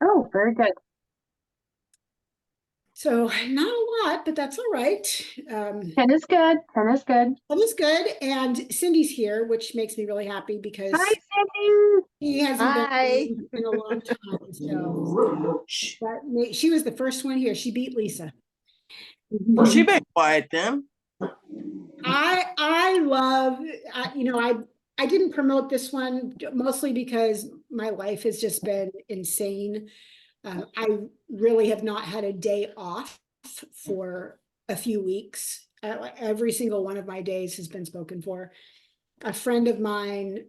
Oh, very good. So not a lot, but that's all right. 10 is good. 10 is good. That was good. And Cindy's here, which makes me really happy Hi, because Cindy. he hasn't been Hi. in a long time. So she was the first one here. She beat Lisa. Well, she been quiet then. I love, I didn't promote this one mostly because my life has just been insane. I really have not had a day off for a few weeks. Every single one of my days has been spoken for. A friend of mine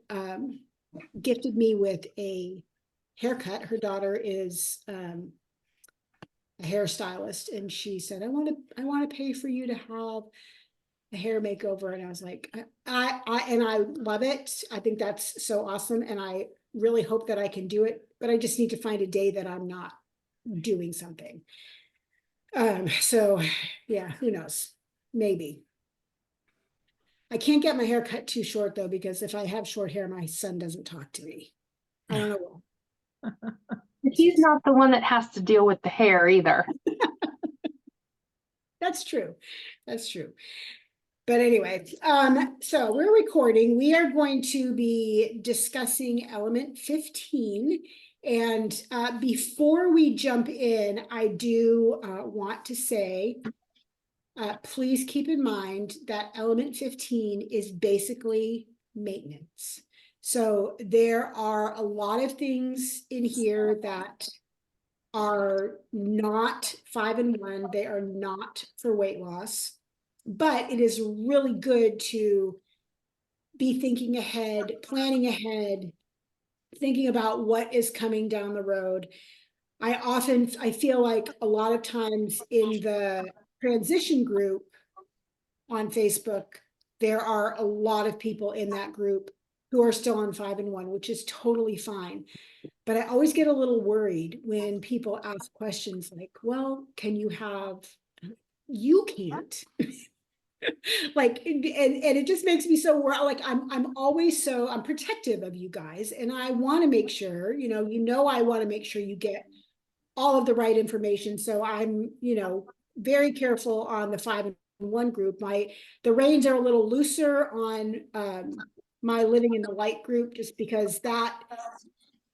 gifted me with a haircut. Her daughter is a hairstylist, and she said, I want to pay for you to have a hair makeover. And I was like, I love it. I think that's so awesome. And I really hope that I can do it, but I just need to find a day that I'm not doing something. So yeah, who knows? Maybe. I can't get my hair cut too short though, because if I have short hair, my son doesn't talk to me. I don't know why. He's not the one that has to deal with the hair either. That's true. That's true. But anyway, so we're recording. We are going to be discussing element 15. And before we jump in, I do want to say, please keep in mind that element 15 is basically maintenance. So there are a lot of things in here that are not 5-in-1. They are not for weight loss, but it is really good to be thinking ahead, planning ahead, thinking about what is coming down the road. I feel like a lot of times in the transition group on Facebook, there are a lot of people in that group who are still on 5-in-1, which is totally fine. But I always get a little worried when people ask questions like, well, can you have, you can't. Like, and it just makes me so like I'm always so I'm protective of you guys, and I want to make sure, I want to make sure you get all of the right information. So I'm, very careful on the 5-in-1 group. The reins are a little looser on my living in the light group, just because that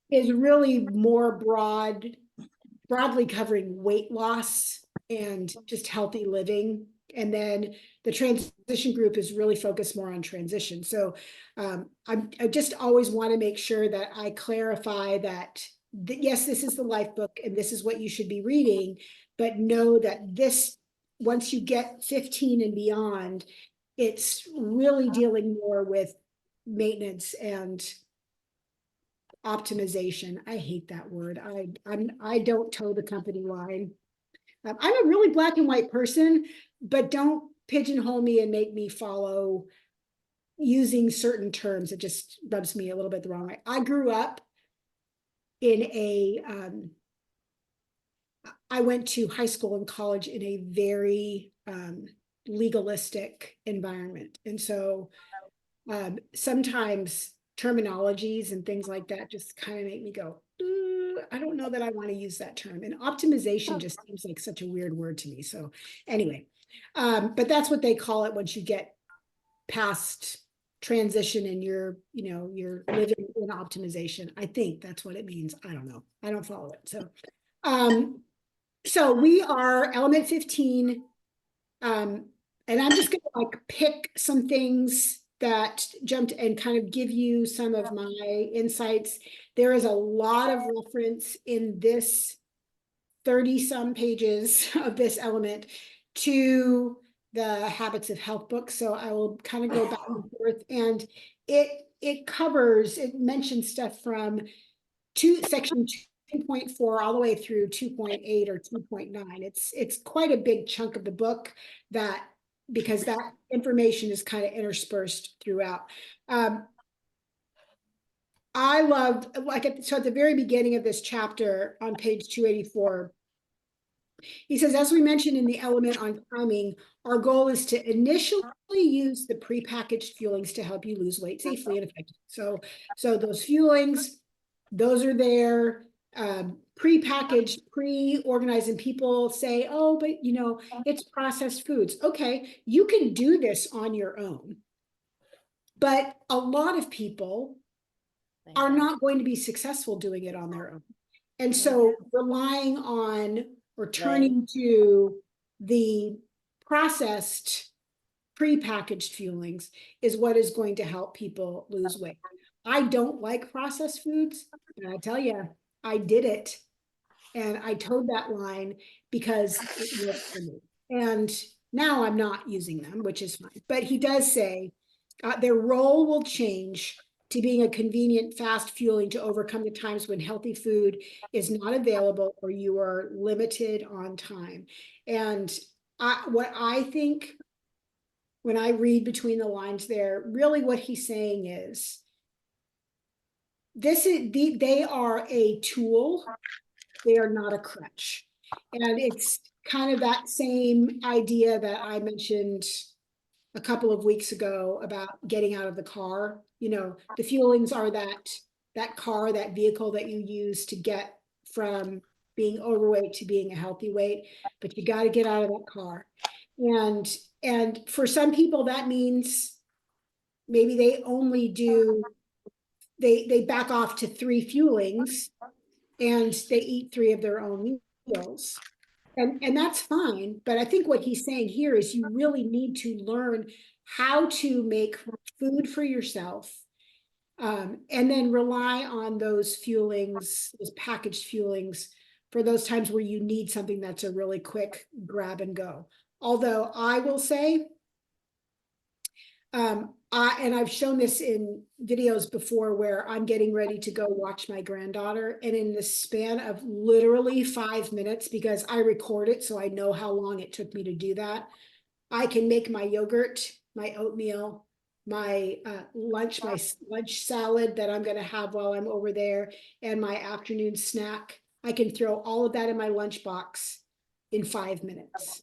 is really more broadly covering weight loss and just healthy living. And then the transition group is really focused more on transition. So I just always want to make sure that I clarify that, yes, this is the life book and this is what you should be reading, but know that this, once you get 15 and beyond, it's really dealing more with maintenance and optimization. I hate that word. I don't toe the company line. I'm a really black and white person, but don't pigeonhole me and make me follow using certain terms. It just rubs me a little bit the wrong way. I grew up in I went to high school and college in a very legalistic environment. And so sometimes terminologies and things like that just kind of make me go, I don't know that I want to use that term. And optimization just seems like such a weird word to me. So anyway, but that's what they call it once you get past transition and you're living in optimization. I think that's what it means. I don't know. I don't follow it. So we are element 15. And I'm just going to pick some things that jumped and kind of give you some of my insights. There is a lot of reference in this 30-some pages of this element to the Habits of Health book. So I will kind of go back and forth, and it mentions stuff from section 2.4 all the way through 2.8 or 2.9. It's quite a big chunk of the book, because that information is kind of interspersed throughout. I loved, so at the very beginning of this chapter on page 284, he says, as we mentioned in the element on timing, our goal is to initially use the prepackaged fuelings to help you lose weight safely and effectively. So those fuelings, those are there. prepackaged, pre-organized, and people say, oh, but it's processed foods. Okay, you can do this on your own. But a lot of people are not going to be successful doing it on their own. And so relying on or turning to the processed, prepackaged fuelings is what is going to help people lose weight. I don't like processed foods, and I tell you, I did it. And I towed that line because it worked for me. And now I'm not using them, which is fine. But he does say their role will change to being a convenient, fast fueling to overcome the times when healthy food is not available or you are limited on time. And what I think when I read between the lines there, really what he's saying is they are a tool. They are not a crutch. And it's kind of that same idea that I mentioned a couple of weeks ago about getting out of the car. The fuelings are that car, that vehicle that you use to get from being overweight to being a healthy weight, but you got to get out of that car. And for some people, that means maybe they only do, they back off to 3 fuelings and they eat 3 of their own meals. And that's fine. But I think what he's saying here is you really need to learn how to make food for yourself, and then rely on those fuelings, those packaged fuelings, for those times where you need something that's a really quick grab and go. Although I will say, and I've shown this in videos before where I'm getting ready to go watch my granddaughter, and in the span of literally 5 minutes, because I record it so I know how long it took me to do that, I can make my yogurt, my oatmeal, my lunch salad that I'm going to have while I'm over there, and my afternoon snack. I can throw all of that in my lunchbox in 5 minutes.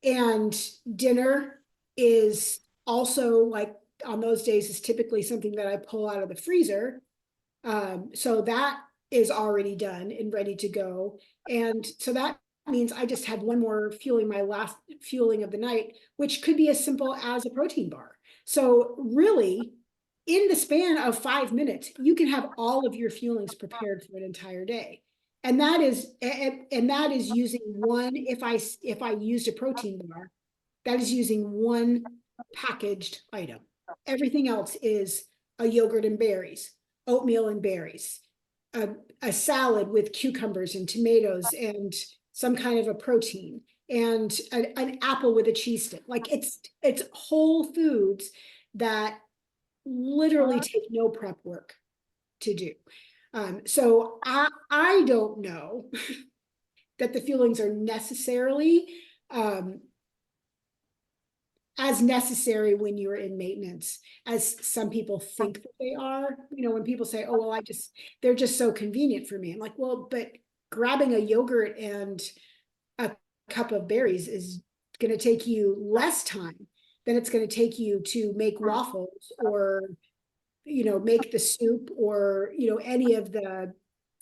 And dinner is also, like, on those days, is typically something that I pull out of the freezer. So that is already done and ready to go. And so that means I just had one more fueling, my last fueling of the night, which could be as simple as a protein bar. So really, in the span of 5 minutes, you can have all of your fuelings prepared for an entire day. And that is using one, if I used a protein bar, that is using one packaged item. Everything else is a yogurt and berries, oatmeal and berries, a salad with cucumbers and tomatoes and some kind of a protein, and an apple with a cheese stick. Like, it's whole foods that literally take no prep work to do. So I don't know that the fuelings are necessarily as necessary when you're in maintenance as some people think that they are. When people say, oh, well, they're just so convenient for me. I'm like, well, but grabbing a yogurt and a cup of berries is going to take you less time than it's going to take you to make waffles or, make the soup or, any of the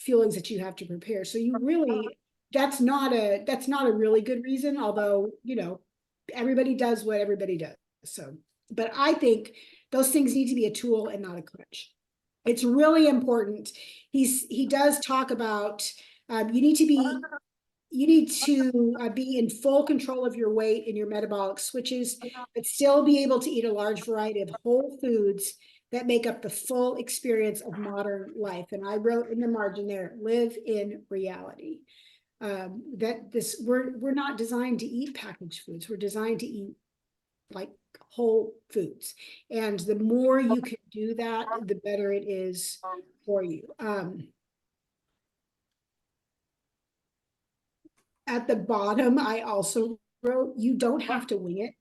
fuelings that you have to prepare. So you really, that's not a really good reason, although, everybody does what everybody does. So, but I think those things need to be a tool and not a crutch. It's really important. He does talk about you need to be in full control of your weight and your metabolic switches, but still be able to eat a large variety of whole foods that make up the full experience of modern life. And I wrote in the margin there, live in reality. We're not designed to eat packaged foods. We're designed to eat like whole foods. And the more you can do that, the better it is for you. At the bottom, I also wrote, you don't have to wing it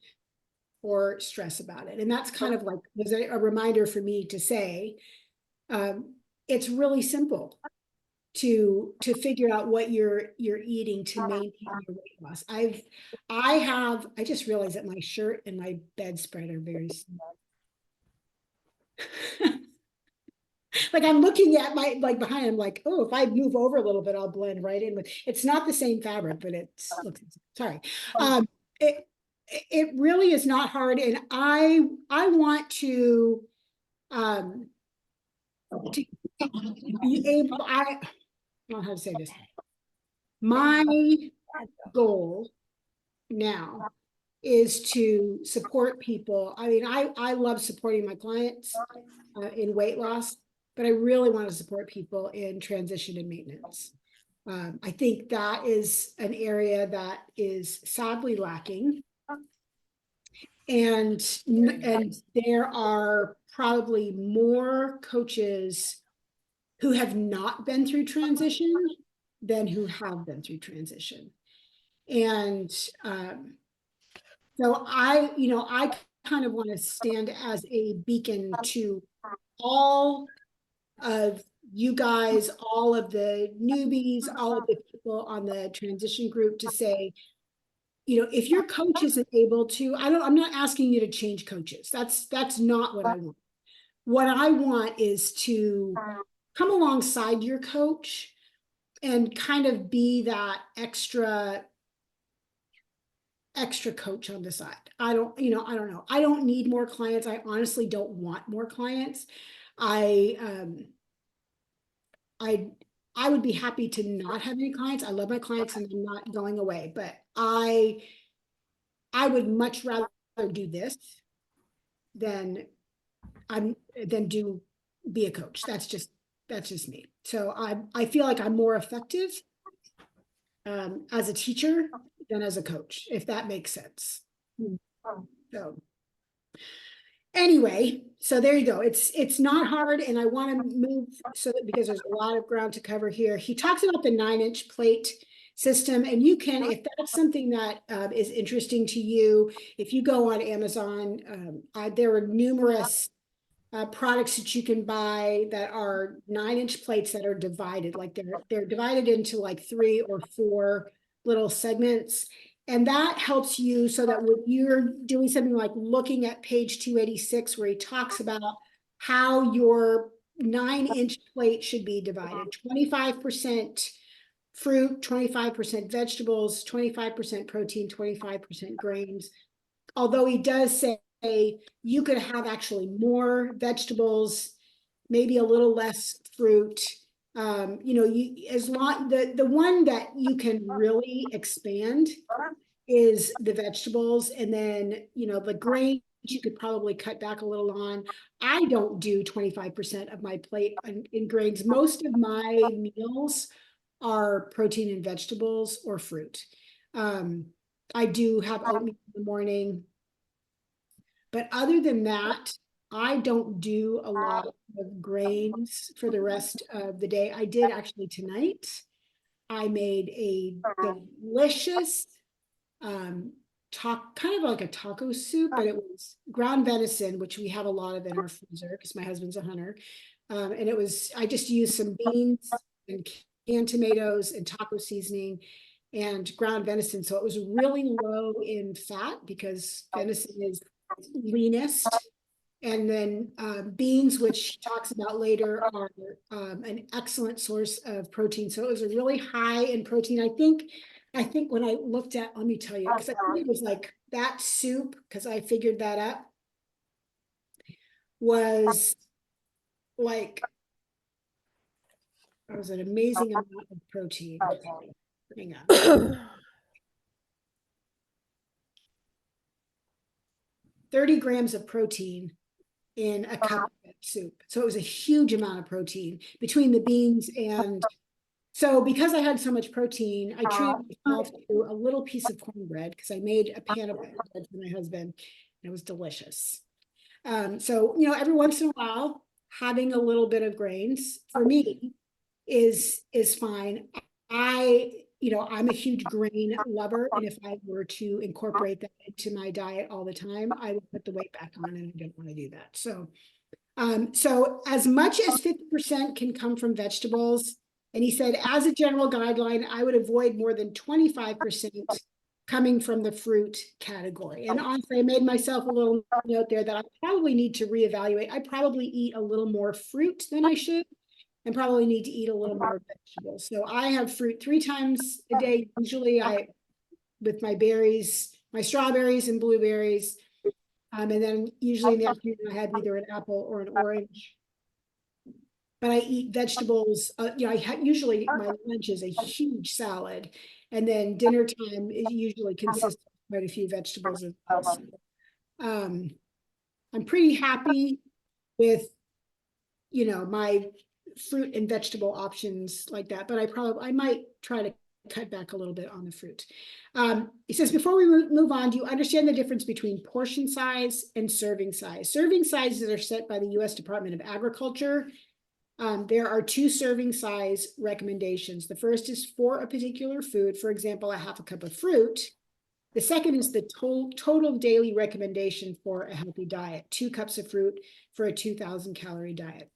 or stress about it. And that's kind of like, was a reminder for me to say, it's really simple to figure out what you're eating to maintain your weight loss. I just realized that my shirt and my bedspread are very small. Like I'm looking at my, like behind, I'm like, oh, if I move over a little bit, I'll blend right in with, it's not the same fabric, but it's, looks, sorry. It, it really is not hard. And I want to be able, I don't know how to say this. My goal now is to support people. I mean, I love supporting my clients in weight loss, but I really want to support people in transition and maintenance. I think that is an area that is sadly lacking. And there are probably more coaches who have not been through transition than who have been through transition. And so I kind of want to stand as a beacon to all of you guys, all of the newbies, all of the people on the transition group to say, if your coach isn't able to, I'm not asking you to change coaches. That's not what I want. What I want is to come alongside your coach and kind of be that extra coach on the side. I don't know. I don't need more clients. I honestly don't want more clients. I would be happy to not have any clients. I love my clients and I'm not going away, but I would much rather do this than be a coach. That's just me. So I feel like I'm more effective as a teacher than as a coach, if that makes sense. So anyway, so there you go. It's not hard, and I want to move because there's a lot of ground to cover here. He talks about the 9-inch plate system, and you can, if that's something that is interesting to you, if you go on Amazon, there are numerous products that you can buy that are 9-inch plates that are divided, like they're divided into like 3 or 4 little segments. And that helps you so that when you're doing something like looking at page 286, where he talks about how your 9-inch plate should be divided, 25% fruit, 25% vegetables, 25% protein, 25% grains. Although he does say you could have actually more vegetables, maybe a little less fruit. As long the one that you can really expand is the vegetables, and then the grains you could probably cut back a little on. I don't do 25% of my plate in grains. Most of my meals are protein and vegetables or fruit. I do have oatmeal in the morning, but other than that, I don't do a lot of grains for the rest of the day. I did actually tonight. I made a delicious kind of like a taco soup, but it was ground venison, which we have a lot of in our freezer because my husband's a hunter. And I just used some beans and canned tomatoes and taco seasoning and ground venison. So it was really low in fat because venison is leanest. And then beans, which she talks about later, are an excellent source of protein. So it was a really high in protein. I think when I looked at, let me tell you, because I think it was like that soup, because I figured that up, was like, it was an amazing amount of protein. Hang on. 30 grams of protein in a cup of soup. So it was a huge amount of protein between the beans. And so because I had so much protein, I treated myself to a little piece of cornbread because I made a pan of bread for my husband, and it was delicious. So, every once in a while, having a little bit of grains for me is fine. I'm a huge grain lover, and if I were to incorporate that into my diet all the time, I would put the weight back on, and I don't want to do that. So, so as much as 50% can come from vegetables, and he said, as a general guideline, I would avoid more than 25% coming from the fruit category. And honestly, I made myself a little note there that I probably need to reevaluate. I probably eat a little more fruit than I should, and probably need to eat a little more vegetables. So I have fruit 3 times a day. Usually with my berries, my strawberries and blueberries. And then usually in the afternoon, I have either an apple or an orange. But I eat vegetables. Usually my lunch is a huge salad. And then dinner time is usually consists of quite a few vegetables as well. So, I'm pretty happy with, my fruit and vegetable options like that, but I might try to cut back a little bit on the fruit. It says, before we move on, do you understand the difference between portion size and serving size? Serving sizes are set by the U.S. Department of Agriculture. There are 2 serving size recommendations. The first is for a particular food, for example, a half a cup of fruit. The second is the total daily recommendation for a healthy diet, 2 cups of fruit for a 2,000 calorie diet.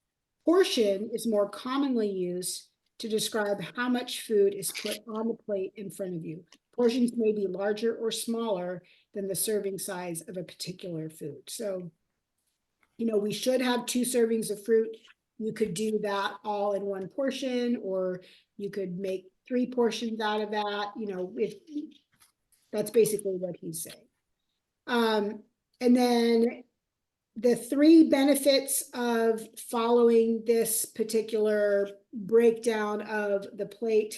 Portion is more commonly used to describe how much food is put on the plate in front of you. Portions may be larger or smaller than the serving size of a particular food. So, we should have 2 servings of fruit. You could do that all in 1 portion, or you could make 3 portions out of that. That's basically what he's saying. And then the 3 benefits of following this particular breakdown of the plate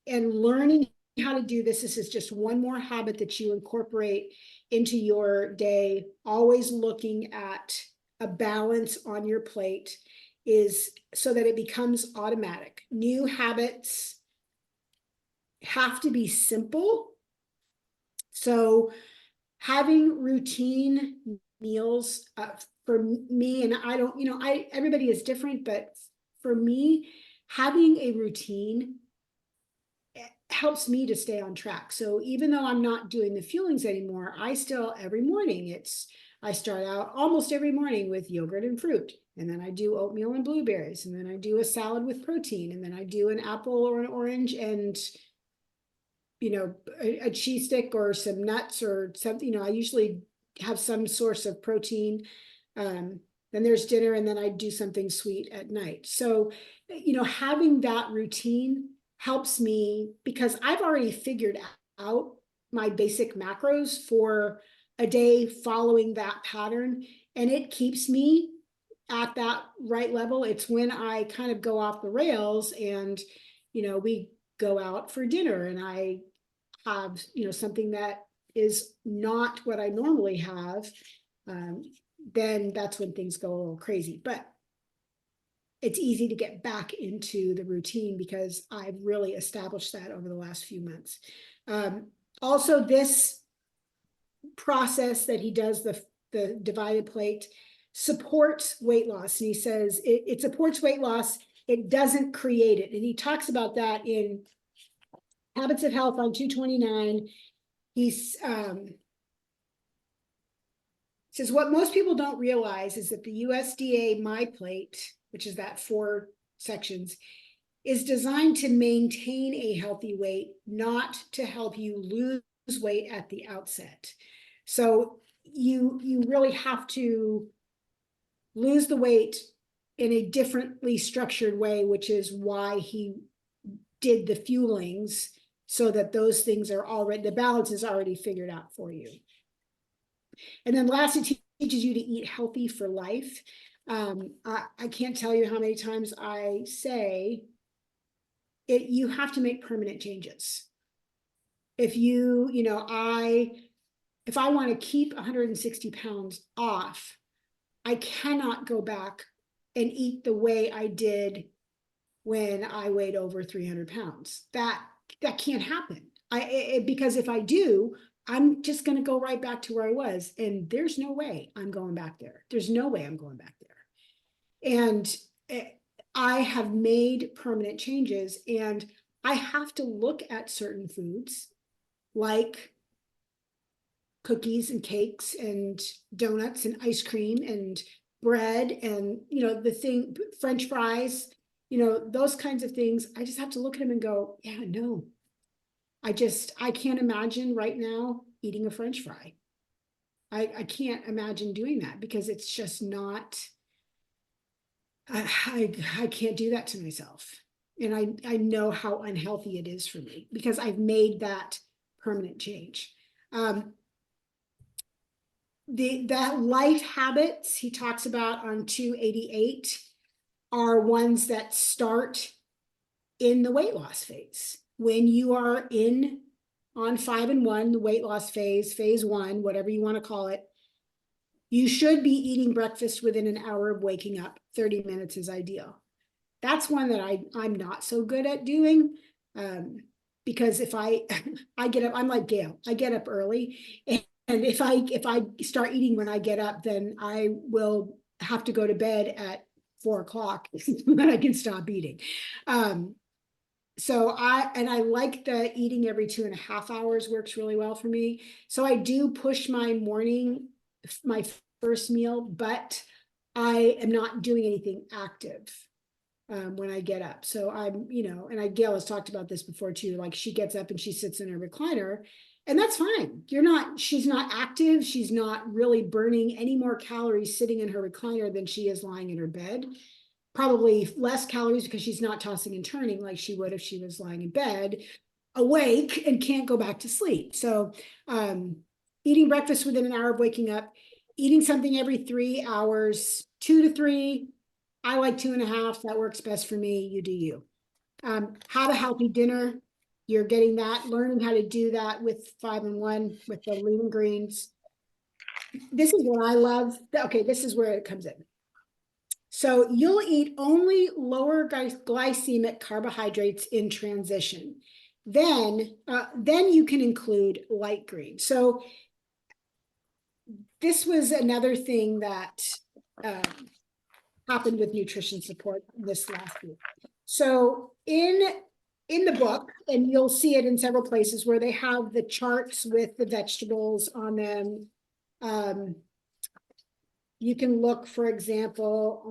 and learning how to do this. This is just one more habit that you incorporate into your day, always looking at a balance on your plate, is so that it becomes automatic. New habits have to be simple. So having routine meals for me, and I don't, everybody is different, but for me, having a routine helps me to stay on track. So even though I'm not doing the fuelings anymore, I still, every morning, I start out almost every morning with yogurt and fruit. And then I do oatmeal and blueberries. And then I do a salad with protein. And then I do an apple or an orange and, a cheese stick or some nuts or something. I usually have some source of protein. Then there's dinner, and then I do something sweet at night. So, having that routine helps me because I've already figured out my basic macros for a day following that pattern, and it keeps me at that right level. It's when I kind of go off the rails and, we go out for dinner and I have, something that is not what I normally have, then that's when things go a little crazy. But it's easy to get back into the routine because I've really established that over the last few months. Also, this process that he does, the divided plate, supports weight loss. And he says it supports weight loss. It doesn't create it. And he talks about that in Habits of Health on 229. He's says what most people don't realize is that the USDA My Plate, which is that 4 sections, is designed to maintain a healthy weight, not to help you lose weight at the outset. So you really have to lose the weight in a differently structured way, which is why he did the fuelings, so that those things are already, the balance is already figured out for you. And then last, it teaches you to eat healthy for life. I can't tell you how many times I say it, you have to make permanent changes. If if I want to keep 160 pounds off, I cannot go back and eat the way I did when I weighed over 300 pounds. That can't happen. Because if I do, I'm just going to go right back to where I was. And there's no way I'm going back there. There's no way I'm going back there. And I have made permanent changes, and I have to look at certain foods like cookies and cakes and donuts and ice cream and bread and, French fries, those kinds of things. I just have to look at them and go, yeah, no, I can't imagine right now eating a French fry. I can't imagine doing that because it's just not, I can't do that to myself. And I know how unhealthy it is for me because I've made that permanent change. That life habits he talks about on 288 are ones that start in the weight loss phase. When you are on 5 and 1, the weight loss phase 1, whatever you want to call it, you should be eating breakfast within an hour of waking up. 30 minutes is ideal. That's one that I'm not so good at doing, because if I get up, I'm like Gail, I get up early, and if I start eating when I get up, then I will have to go to bed at 4 o'clock, then I can stop eating. So I like the eating every 2.5 hours works really well for me. So I do push my first meal, but I am not doing anything active when I get up. So I'm, and Gail has talked about this before too. Like she gets up and she sits in her recliner, and that's fine. She's not active. She's not really burning any more calories sitting in her recliner than she is lying in her bed. Probably less calories because she's not tossing and turning like she would if she was lying in bed, awake and can't go back to sleep. So eating breakfast within an hour of waking up, eating something every 3 hours, 2 to 3. I like 2.5. That works best for me. You do you. Have a healthy dinner. You're getting that, learning how to do that with 5 and 1 with the lean greens. This is what I love. Okay, this is where it comes in. So you'll eat only lower glycemic carbohydrates in transition. Then you can include light green. So this was another thing that happened with nutrition support this last week. So in the book, and you'll see it in several places where they have the charts with the vegetables on them. You can look, for example,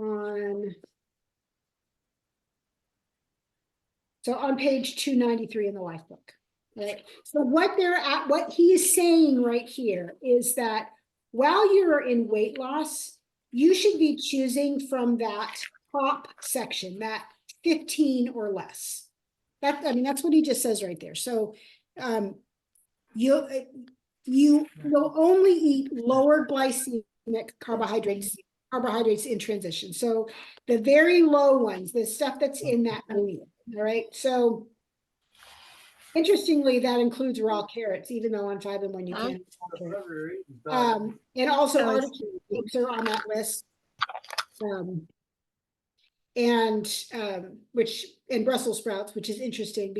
on page 293 in the LifeBook, right? So what he is saying right here is that while you're in weight loss, you should be choosing from that top section, that 15 or less. That's what he just says right there. So you'll only eat lower glycemic carbohydrates in transition. So the very low ones, the stuff that's in that green, all right? So interestingly, that includes raw carrots, even though on 5 and 1 you can't eat raw carrots. And also artichokes are on that list. And Brussels sprouts, which is interesting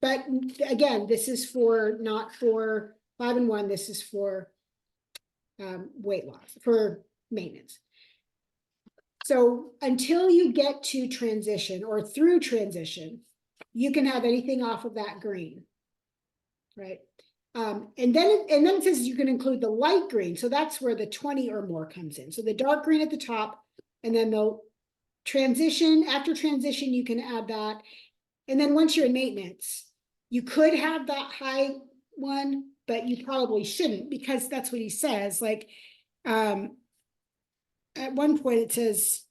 but again, this is not for 5 and 1, this is for weight loss, for maintenance. So until you get to transition or through transition, you can have anything off of that green, right? And then it says you can include the light green. So that's where the 20 or more comes in. So the dark green at the top, and then after transition, you can add that. And then once you're in maintenance, you could have that high one, but you probably shouldn't, because that's what he says. Like, at one point it says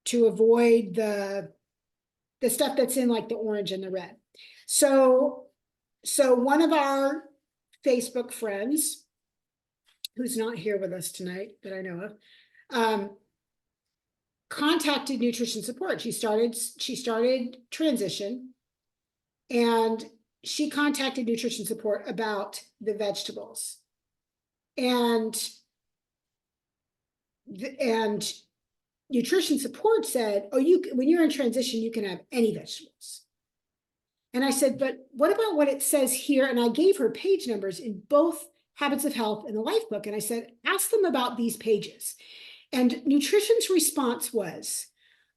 to avoid the stuff that's in like the orange and the red. So one of our Facebook friends, who's not here with us tonight that I know of, contacted nutrition support. She started transition, and she contacted nutrition support about the vegetables, and nutrition support said, oh, when you're in transition, you can have any vegetables. And I said, but what about what it says here? And I gave her page numbers in both Habits of Health and the LifeBook. And I said, ask them about these pages. And nutrition's response was,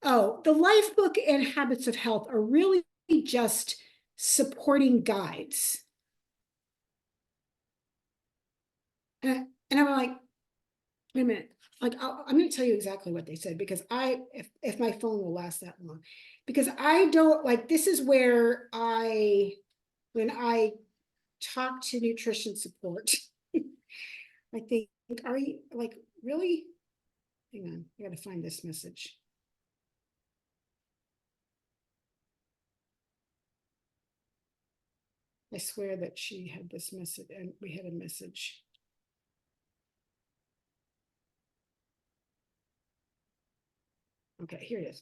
oh, the LifeBook and Habits of Health are really just supporting guides. And I'm like, wait a minute. Like, I'm going to tell you exactly what they said, because if my phone will last that long. because I don't like, this is where when I talk to nutrition support, I think, are you like, really? Hang on, I gotta find this message. I swear that she had this message and we had a message. Okay, here it is.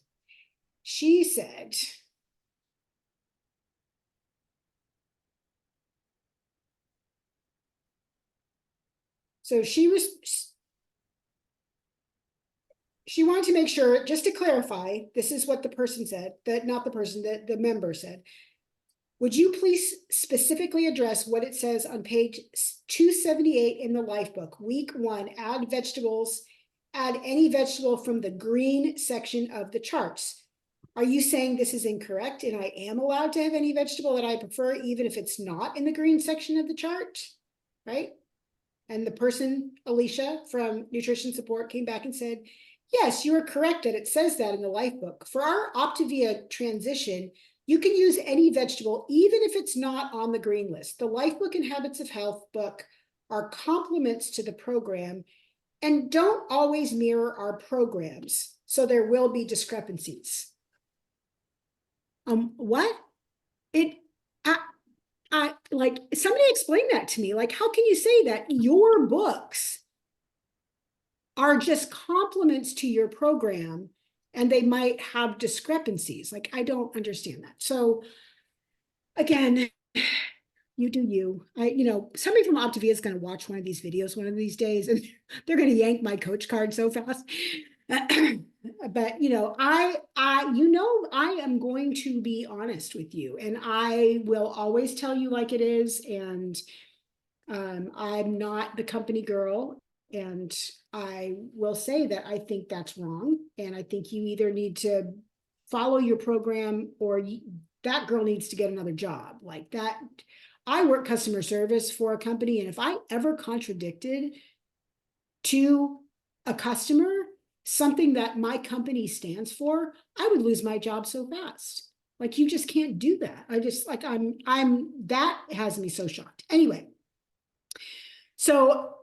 She said, so she wanted to make sure, just to clarify, this is what the person said, that not the person, that the member said. Would you please specifically address what it says on page 278 in the Lifebook, week 1, add vegetables, add any vegetable from the green section of the charts. Are you saying this is incorrect and I am allowed to have any vegetable that I prefer, even if it's not in the green section of the chart, right? And the person, Alicia from Nutrition Support, came back and said, yes, you are correct that it says that in the Lifebook. For our Optavia transition, you can use any vegetable, even if it's not on the green list. The Lifebook and Habits of Health book are complements to the program and don't always mirror our programs, so there will be discrepancies. What? I like, somebody explain that to me. Like, how can you say that your books are just complements to your program and they might have discrepancies? Like, I don't understand that. So again, you do you. Somebody from Optavia is going to watch one of these videos one of these days and they're going to yank my coach card so fast. But I am going to be honest with you, and I will always tell you like it is. And I'm not the company girl, and I will say that I think that's wrong. And I think you either need to follow your program or that girl needs to get another job like that. I work customer service for a company, and if I ever contradicted to a customer something that my company stands for, I would lose my job so fast. Like, you just can't do that. I just like, that has me so shocked. Anyway, so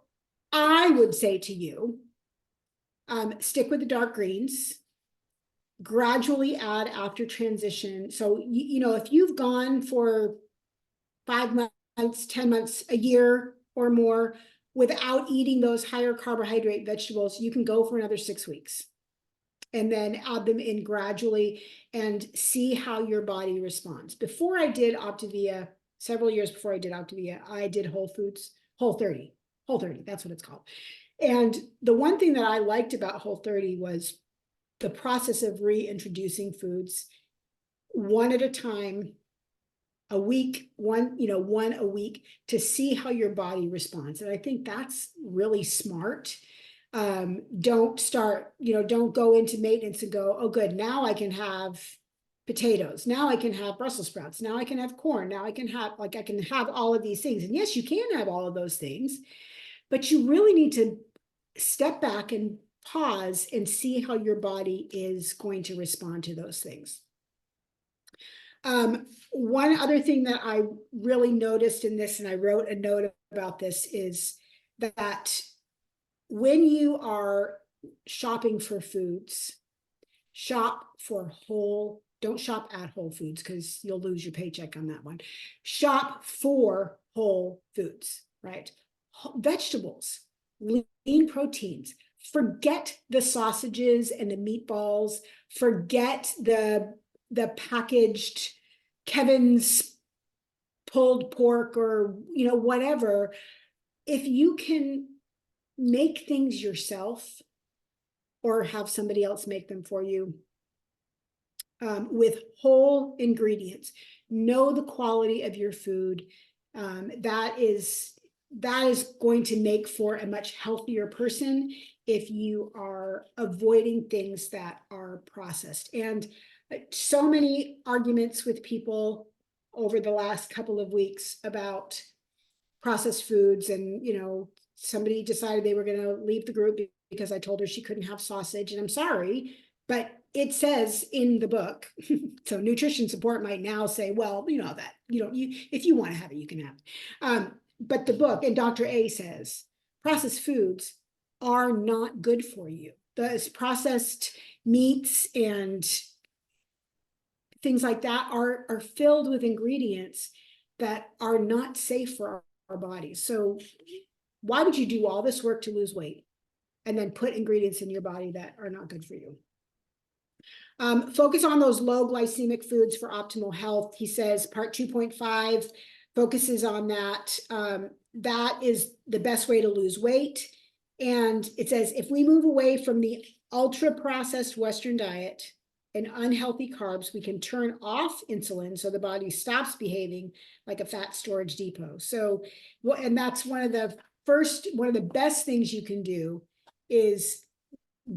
I would say to you, stick with the dark greens, gradually add after transition. So, if you've gone for 5 months, 10 months, a year or more without eating those higher carbohydrate vegetables, you can go for another 6 weeks and then add them in gradually and see how your body responds. Before I did Optavia, several years before I did Optavia, I did Whole 30, that's what it's called. And the one thing that I liked about Whole 30 was the process of reintroducing foods one at a time, a week, one a week, to see how your body responds. And I think that's really smart. Don't go into maintenance and go, oh good, now I can have potatoes, now I can have Brussels sprouts, now I can have corn, now I can have all of these things. And yes, you can have all of those things, but you really need to step back and pause and see how your body is going to respond to those things. One other thing that I really noticed in this, and I wrote a note about this, is that when you are shopping for foods, don't shop at Whole Foods because you'll lose your paycheck on that one. Shop for whole foods, right? Vegetables, lean proteins. Forget the sausages and the meatballs. Forget the packaged Kevin's pulled pork or whatever. If you can make things yourself or have somebody else make them for you, with whole ingredients, know the quality of your food. That is going to make for a much healthier person if you are avoiding things that are processed. And so many arguments with people over the last couple of weeks about processed foods, and somebody decided they were going to leave the group because I told her she couldn't have sausage, and I'm sorry, but it says in the book, so nutrition support might now say, well, you know that, if you want to have it, you can have it. But the book and Dr. A says, processed foods are not good for you. Those processed meats and things like that are filled with ingredients that are not safe for our bodies. So why would you do all this work to lose weight and then put ingredients in your body that are not good for you? Focus on those low glycemic foods for optimal health. He says part 2.5 focuses on that. That is the best way to lose weight. And it says, if we move away from the ultra processed Western diet and unhealthy carbs, we can turn off insulin so the body stops behaving like a fat storage depot. So, and that's one of the best things you can do is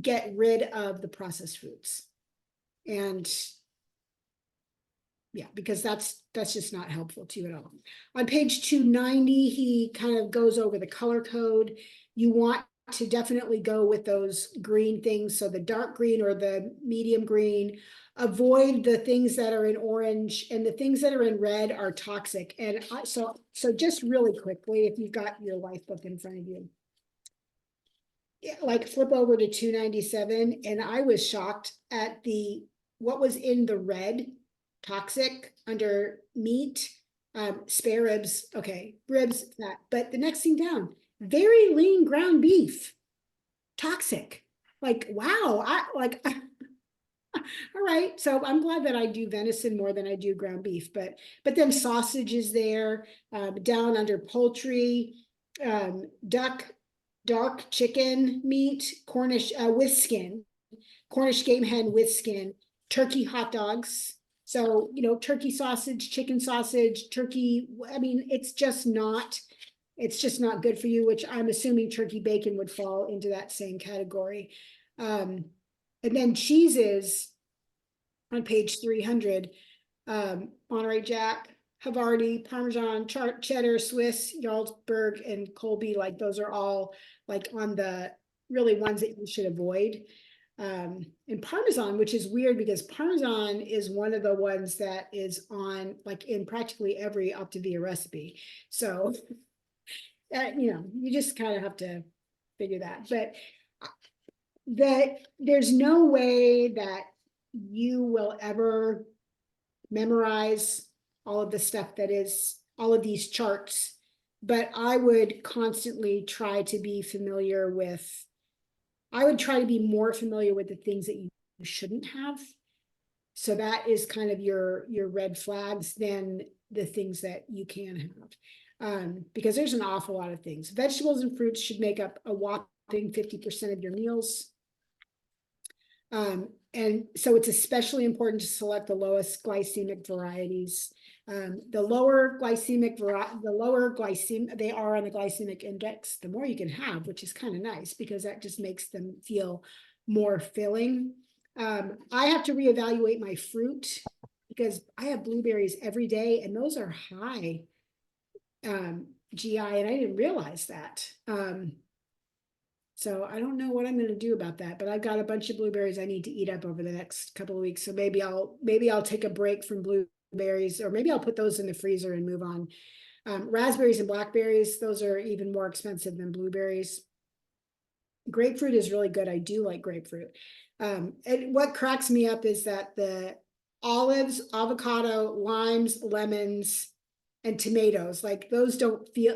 get rid of the processed foods. And yeah, because that's just not helpful to you at all. On page 290, he kind of goes over the color code. You want to definitely go with those green things. So the dark green or the medium green. Avoid the things that are in orange, and the things that are in red are toxic. And so just really quickly, if you've got your LifeBook in front of you, like flip over to 297, and I was shocked at what was in the red toxic under meat, spare ribs, okay, ribs, fat. But the next thing down, very lean ground beef, toxic. Like, wow, all right. So I'm glad that I do venison more than I do ground beef, but then sausage is there, down under poultry, duck, dark chicken meat, Cornish with skin, Cornish game hen with skin, turkey hot dogs. So, turkey sausage, chicken sausage, turkey. I mean, it's just not good for you, which I'm assuming turkey bacon would fall into that same category. And then cheeses on page 300, Monterey Jack, Havarti, Parmesan, cheddar, Swiss, Jarlsberg, and Colby. Like those are all like on the really ones that you should avoid. And Parmesan, which is weird because Parmesan is one of the ones that is on like in practically every Optavia recipe. So, you just kind of have to figure that. But there's no way that you will ever memorize all of the stuff that is all of these charts, but I would constantly try to be familiar with, I would try to be more familiar with the things that you shouldn't have. So that is kind of your red flags than the things that you can have. Because there's an awful lot of things. Vegetables and fruits should make up a whopping 50% of your meals. And so it's especially important to select the lowest glycemic varieties. The lower glycemic they are on the glycemic index, the more you can have, which is kind of nice because that just makes them feel more filling. I have to reevaluate my fruit because I have blueberries every day and those are high GI, and I didn't realize that. So I don't know what I'm going to do about that, but I've got a bunch of blueberries I need to eat up over the next couple of weeks. So maybe I'll take a break from blueberries, or maybe I'll put those in the freezer and move on. Raspberries and blackberries, those are even more expensive than blueberries. Grapefruit is really good. I do like grapefruit. And what cracks me up is that the olives, avocado, limes, lemons, and tomatoes, like those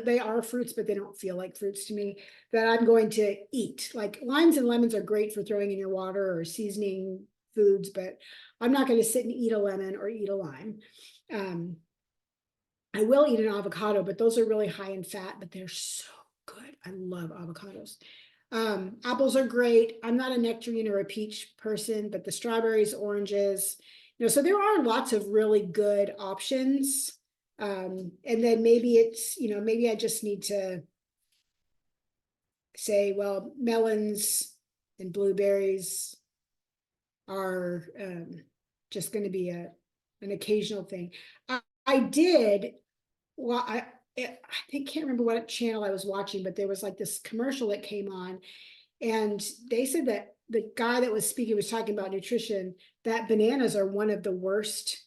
they are fruits, but they don't feel like fruits to me that I'm going to eat. Like limes and lemons are great for throwing in your water or seasoning foods, but I'm not going to sit and eat a lemon or eat a lime. I will eat an avocado, but those are really high in fat, but they're so good. I love avocados. Apples are great. I'm not a nectarine or a peach person, but the strawberries, oranges, so there are lots of really good options. And then maybe it's, maybe I just need to say, well, melons and blueberries are just going to be an occasional thing. I did, well, I can't remember what channel I was watching, but there was like this commercial that came on and they said that the guy that was speaking was talking about nutrition, that bananas are one of the worst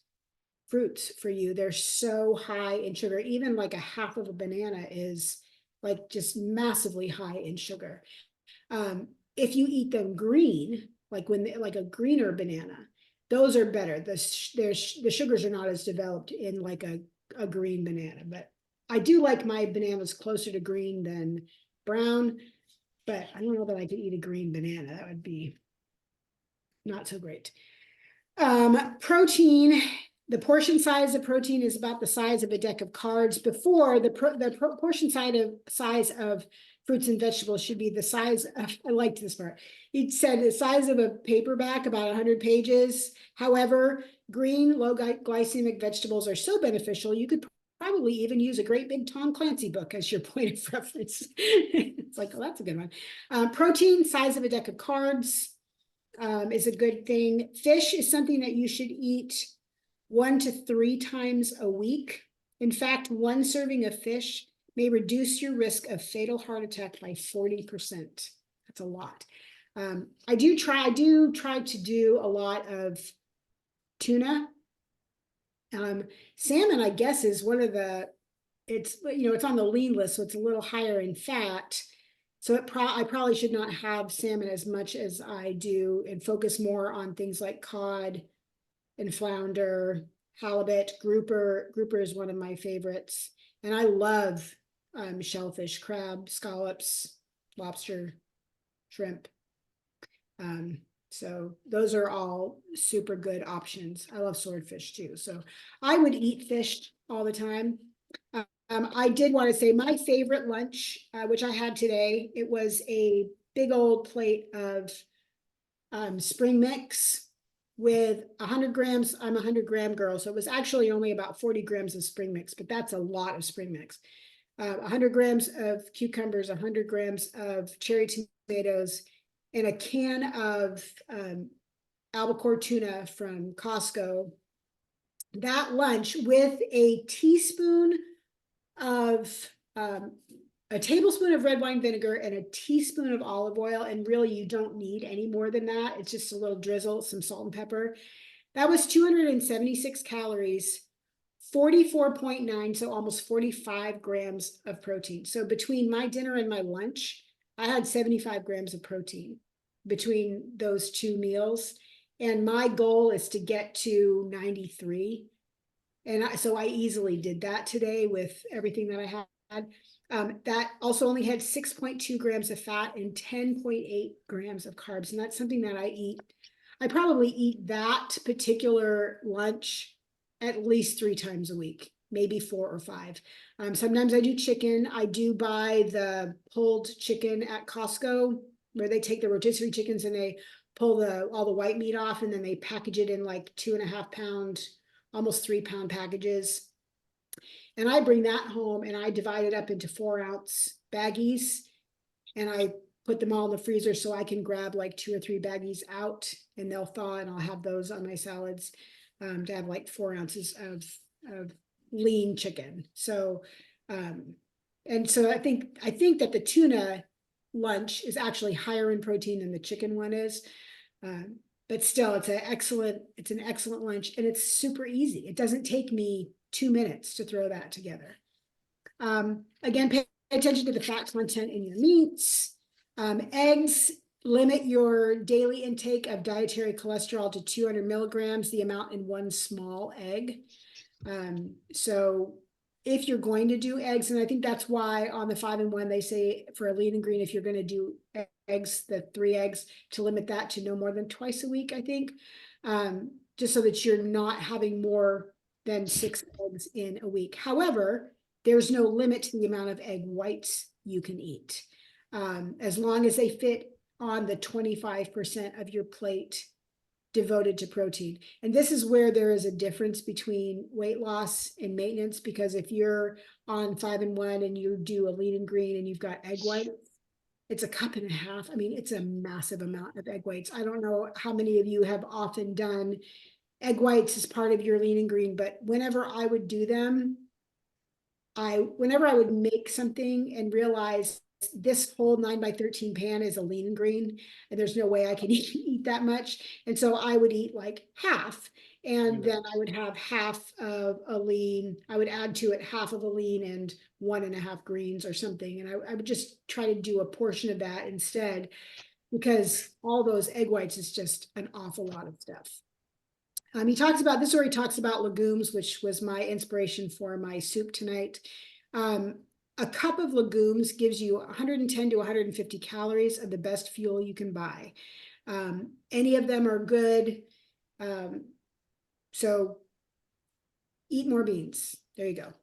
fruits for you. They're so high in sugar. Even like a half of a banana is like just massively high in sugar. If you eat them green, like like a greener banana, those are better. The sugars are not as developed in like a green banana, but I do like my bananas closer to green than brown, but I don't know that I could eat a green banana. That would be not so great. Protein, the portion size of protein is about the size of a deck of cards. Before, the portion size of fruits and vegetables should be the size of, I liked this part. It said the size of a paperback, about 100 pages. However, green, low glycemic vegetables are so beneficial, you could probably even use a great big Tom Clancy book as your point of reference. It's like, oh, that's a good one. Protein, size of a deck of cards. Is a good thing. Fish is something that you should eat 1 to 3 times a week. In fact, 1 serving of fish may reduce your risk of fatal heart attack by 40%. That's a lot. I do try to do a lot of tuna. Salmon, I guess, is one of the, it's on the lean list, so it's a little higher in fat. So I probably should not have salmon as much as I do and focus more on things like cod and flounder, halibut, grouper. Grouper is one of my favorites. And I love shellfish, crab, scallops, lobster, shrimp. So those are all super good options. I love swordfish too. So I would eat fish all the time. I did want to say my favorite lunch, which I had today, it was a big old plate of spring mix with 100 grams. I'm a 100-gram girl, so it was actually only about 40 grams of spring mix, but that's a lot of spring mix. 100 grams of cucumbers, 100 grams of cherry tomatoes, and a can of albacore tuna from Costco. That lunch with a teaspoon of a tablespoon of red wine vinegar and a teaspoon of olive oil, and really you don't need any more than that. It's just a little drizzle, some salt and pepper. That was 276 calories, 44.9, so almost 45 grams of protein. So between my dinner and my lunch, I had 75 grams of protein between those 2 meals, and my goal is to get to 93. And so I easily did that today with everything that I had. That also only had 6.2 grams of fat and 10.8 grams of carbs. And that's something that I eat. I probably eat that particular lunch at least 3 times a week, maybe 4 or 5. Sometimes I do chicken. I do buy the pulled chicken at Costco, where they take the rotisserie chickens and they pull all the white meat off, and then they package it in like 2.5 pound, almost 3-pound packages. And I bring that home and I divide it up into 4-ounce baggies, and I put them all in the freezer so I can grab like 2 or 3 baggies out and they'll thaw, and I'll have those on my salads to have like 4 ounces of lean chicken. So, and so I think that the tuna lunch is actually higher in protein than the chicken one is. But still, it's an excellent lunch, and it's super easy. It doesn't take me 2 minutes to throw that together. Again, pay attention to the fat content in your meats. Eggs, limit your daily intake of dietary cholesterol to 200 milligrams, the amount in 1 small egg. So if you're going to do eggs, and I think that's why on the 5-in-1 they say for a lean and green, if you're going to do eggs, the 3 eggs, to limit that to no more than twice a week, I think, just so that you're not having more than 6 eggs in a week. However, there's no limit to the amount of egg whites you can eat, as long as they fit on the 25% of your plate devoted to protein. And this is where there is a difference between weight loss and maintenance, because if you're on 5-in-1 and you do a lean and green and you've got egg whites, it's a 1.5 cups. I mean, it's a massive amount of egg whites. I don't know how many of you have often done egg whites as part of your lean and green, but whenever I would do them, whenever I would make something and realize this whole 9x13 pan is a lean green, and there's no way I can eat that much. And so I would eat like half, and then I would have half of a lean. I would add to it half of a lean and 1.5 greens or something. And I would just try to do a portion of that instead, because all those egg whites is just an awful lot of stuff. He talks about this, or he talks about legumes, which was my inspiration for my soup tonight. A cup of legumes gives you 110 to 150 calories of the best fuel you can buy. Any of them are good. So eat more beans. There you go.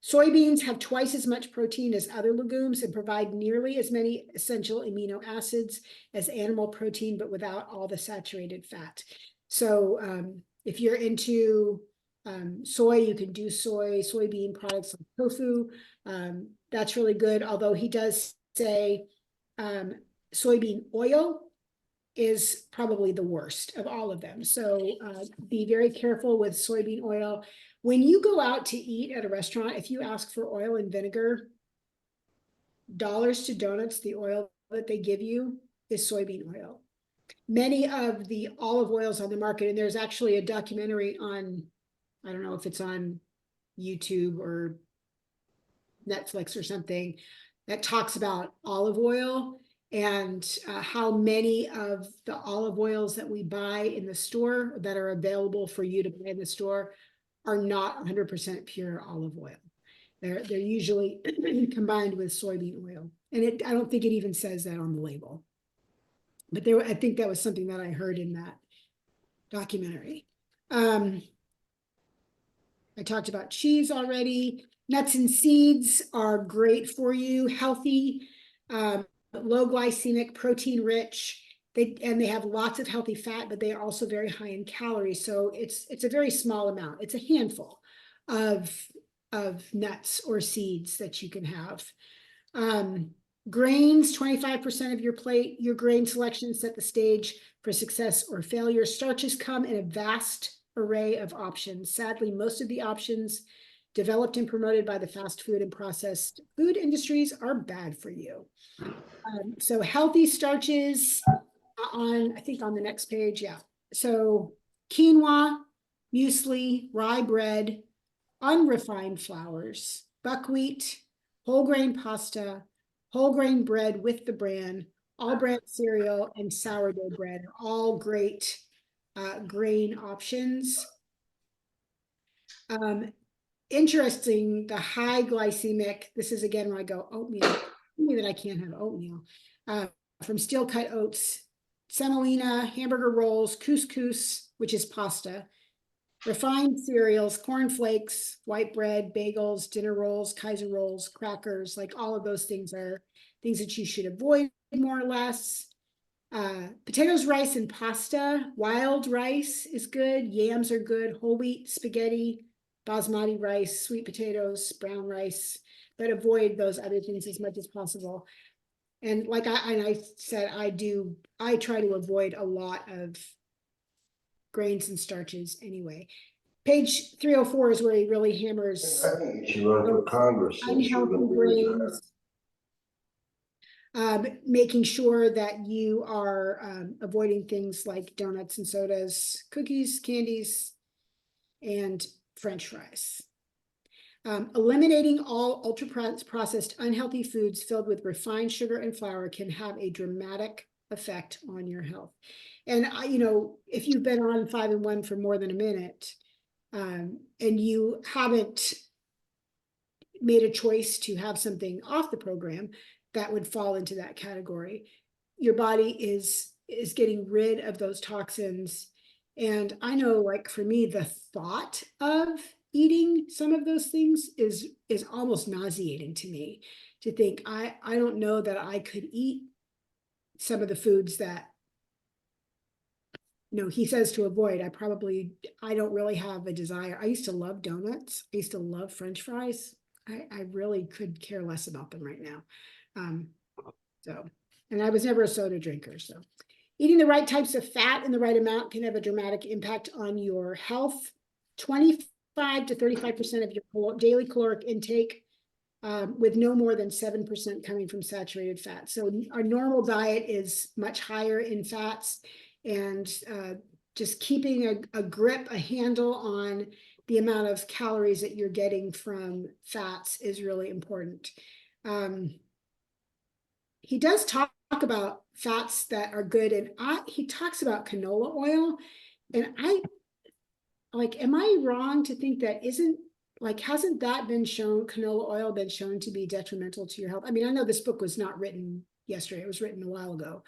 Soybeans have twice as much protein as other legumes and provide nearly as many essential amino acids as animal protein, but without all the saturated fat. So if you're into soy, you can do soybean products like tofu. That's really good. Although he does say soybean oil is probably the worst of all of them. So be very careful with soybean oil. When you go out to eat at a restaurant, if you ask for oil and vinegar, dollars to donuts, the oil that they give you is soybean oil. Many of the olive oils on the market, and there's actually a documentary on, I don't know if it's on YouTube or Netflix or something, that talks about olive oil and how many of the olive oils that we buy in the store that are available for you to buy in the store are not 100% pure olive oil. They're usually combined with soybean oil. And I don't think it even says that on the label. But I think that was something that I heard in that documentary. I talked about cheese already. Nuts and seeds are great for you, healthy, low glycemic, protein rich. They have lots of healthy fat, but they are also very high in calories. So it's a very small amount. It's a handful of nuts or seeds that you can have. Grains, 25% of your plate. Your grain selection set the stage for success or failure. Starches come in a vast array of options. Sadly, most of the options developed and promoted by the fast food and processed food industries are bad for you. So healthy starches I think on the next page, yeah. So quinoa, muesli, rye bread, unrefined flours, buckwheat, whole grain pasta, whole grain bread with the bran, all bran cereal, and sourdough bread are all great grain options. Interesting, the high glycemic, this is again when I go oatmeal, that I can't have oatmeal, from steel cut oats, semolina, hamburger rolls, couscous, which is pasta, refined cereals, cornflakes, white bread, bagels, dinner rolls, Kaiser rolls, crackers, like all of those things are things that you should avoid more or less. Potatoes, rice, and pasta. Wild rice is good. Yams are good. Whole wheat, spaghetti, basmati rice, sweet potatoes, brown rice, but avoid those other things as much as possible. And like I said, I try to avoid a lot of grains and starches anyway. Page 304 is where he really hammers. I think you should run for Congress. Unhealthy grains. Making sure that you are avoiding things like donuts and sodas, cookies, candies, and French fries. Eliminating all ultra-processed unhealthy foods filled with refined sugar and flour can have a dramatic effect on your health. And if you've been on 5 and 1 for more than a minute, and you haven't made a choice to have something off the program, that would fall into that category. Your body is getting rid of those toxins. And I know, like for me, the thought of eating some of those things is almost nauseating to me, to think I don't know that I could eat some of the foods that he says to avoid. I don't really have a desire. I used to love donuts. I used to love French fries. I really could care less about them right now. And I was never a soda drinker. So eating the right types of fat in the right amount can have a dramatic impact on your health. 25 to 35% of your daily caloric intake with no more than 7% coming from saturated fat. So our normal diet is much higher in fats, and just keeping a grip, a handle on the amount of calories that you're getting from fats is really important. He does talk about fats that are good, and he talks about canola oil, and am I wrong to think that hasn't that been shown, canola oil been shown to be detrimental to your health? I mean, I know this book was not written yesterday, it was written a while ago,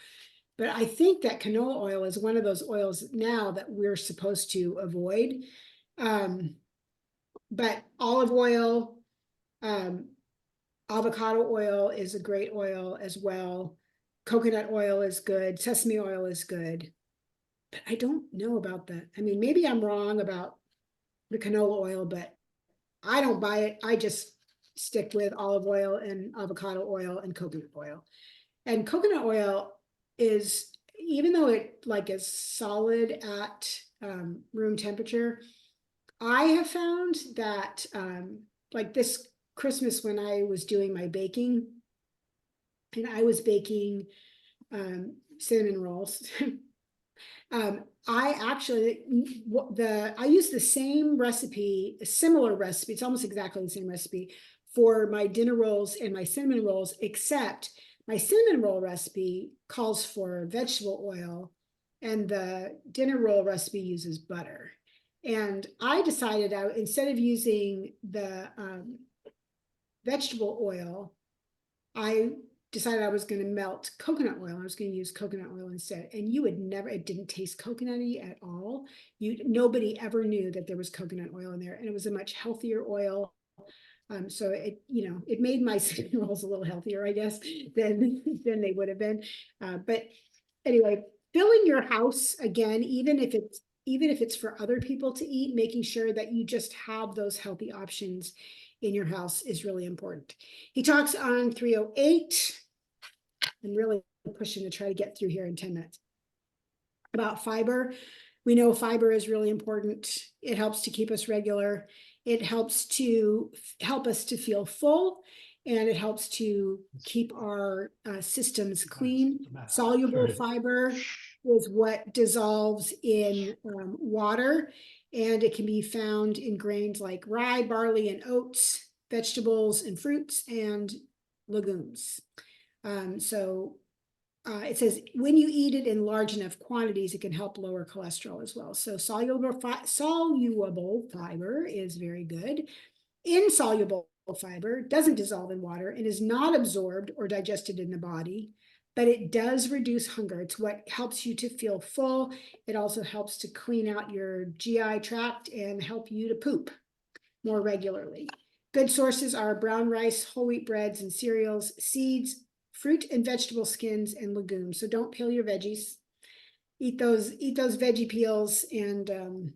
but I think that canola oil is one of those oils now that we're supposed to avoid. But olive oil, avocado oil is a great oil as well. Coconut oil is good. Sesame oil is good. But I don't know about that. I mean, maybe I'm wrong about the canola oil, but I don't buy it. I just stick with olive oil and avocado oil and coconut oil. And coconut oil is, even though it is solid at room temperature, I have found that this Christmas when I was doing my baking, and I was baking cinnamon rolls. I actually, I use the same recipe, a similar recipe, it's almost exactly the same recipe for my dinner rolls and my cinnamon rolls, except my cinnamon roll recipe calls for vegetable oil and the dinner roll recipe uses butter. And I decided instead of using the vegetable oil, I decided I was going to melt coconut oil. I was going to use coconut oil instead. And you would never, it didn't taste coconutty at all. Nobody ever knew that there was coconut oil in there, and it was a much healthier oil. So it made my cinnamon rolls a little healthier, I guess, than they would have been. But anyway, filling your house again, even if it's for other people to eat, making sure that you just have those healthy options in your house is really important. He talks on 308. I'm really pushing to try to get through here in 10 minutes. About fiber. We know fiber is really important. It helps to keep us regular. It helps us to feel full, and it helps to keep our systems clean. Soluble fiber is what dissolves in water, and it can be found in grains like rye, barley, and oats, vegetables and fruits, and legumes. It says when you eat it in large enough quantities, it can help lower cholesterol as well. So soluble fiber is very good. Insoluble fiber doesn't dissolve in water and is not absorbed or digested in the body, but it does reduce hunger. It's what helps you to feel full. It also helps to clean out your GI tract and help you to poop more regularly. Good sources are brown rice, whole wheat breads and cereals, seeds, fruit and vegetable skins, and legumes. So don't peel your veggies. Eat those veggie peels, and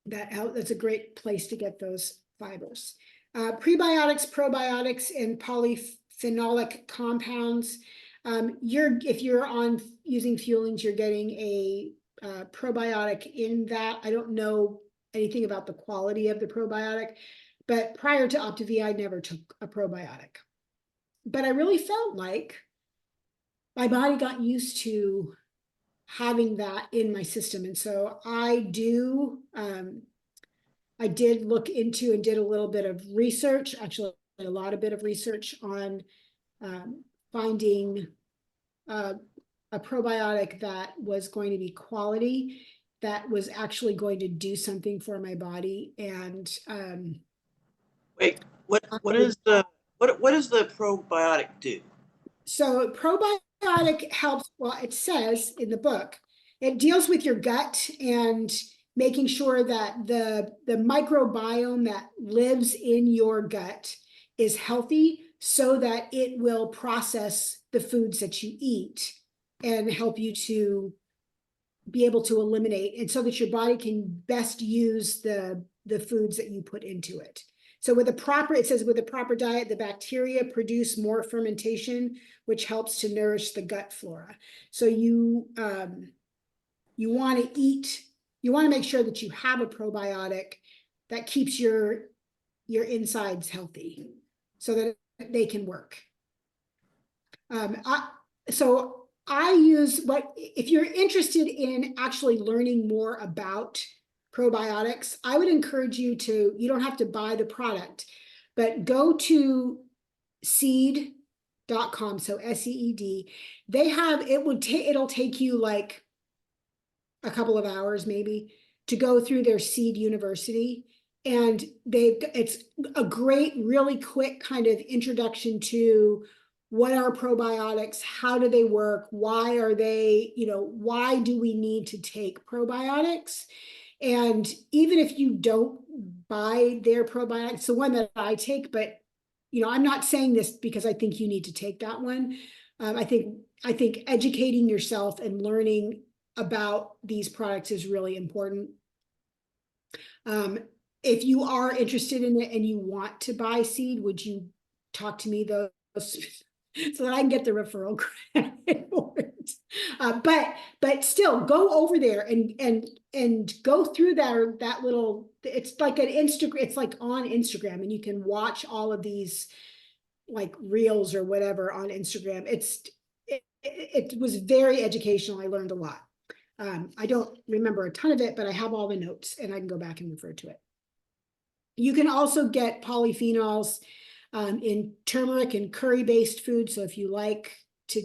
that's a great place to get those fibers. Prebiotics, probiotics, and polyphenolic compounds. If you're using fuelings, you're getting a probiotic in that. I don't know anything about the quality of the probiotic, but prior to Optavia, I never took a probiotic. But I really felt like my body got used to having that in my system. And so I did look into and did a little bit of research, actually a bit of research on finding a probiotic that was going to be quality, that was actually going to do something for my body. And Wait, what does the probiotic do? So probiotic helps, well, it says in the book, it deals with your gut and making sure that the microbiome that lives in your gut is healthy so that it will process the foods that you eat and help you to be able to eliminate, and so that your body can best use the foods that you put into it. So it says with a proper diet, the bacteria produce more fermentation, which helps to nourish the gut flora. So you want to make sure that you have a probiotic that keeps your insides healthy. so that they can work. So I use if you're interested in actually learning more about probiotics, I would encourage you to, you don't have to buy the product, but go to seed.com, so SEED. They have, it'll take you like a couple of hours maybe to go through their Seed University. And it's a great, really quick kind of introduction to what are probiotics, how do they work, why are they, why do we need to take probiotics? And even if you don't buy their probiotics, the one that I take, but I'm not saying this because I think you need to take that one. I think educating yourself and learning about these products is really important. If you are interested in it and you want to buy Seed, would you talk to me those so that I can get the referral credit for it? But still, go over there and go through that little. It's like an Instagram. It's like on Instagram, and you can watch all of these like reels or whatever on Instagram. It was very educational. I learned a lot. I don't remember a ton of it, but I have all the notes and I can go back and refer to it. You can also get polyphenols in turmeric and curry-based food. So if you like to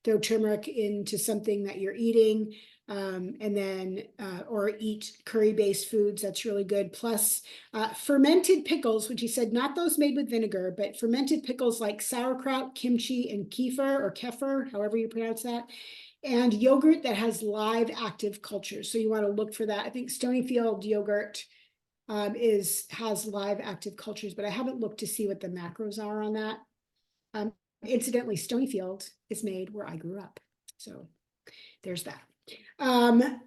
throw turmeric into something that you're eating, and then or eat curry-based foods, that's really good. Plus fermented pickles, which he said not those made with vinegar, but fermented pickles like sauerkraut, kimchi, and kefir, however you pronounce that. And yogurt that has live active cultures. So you want to look for that. I think Stonyfield yogurt has live active cultures, but I haven't looked to see what the macros are on that. Incidentally, Stonyfield is made where I grew up. So there's that. And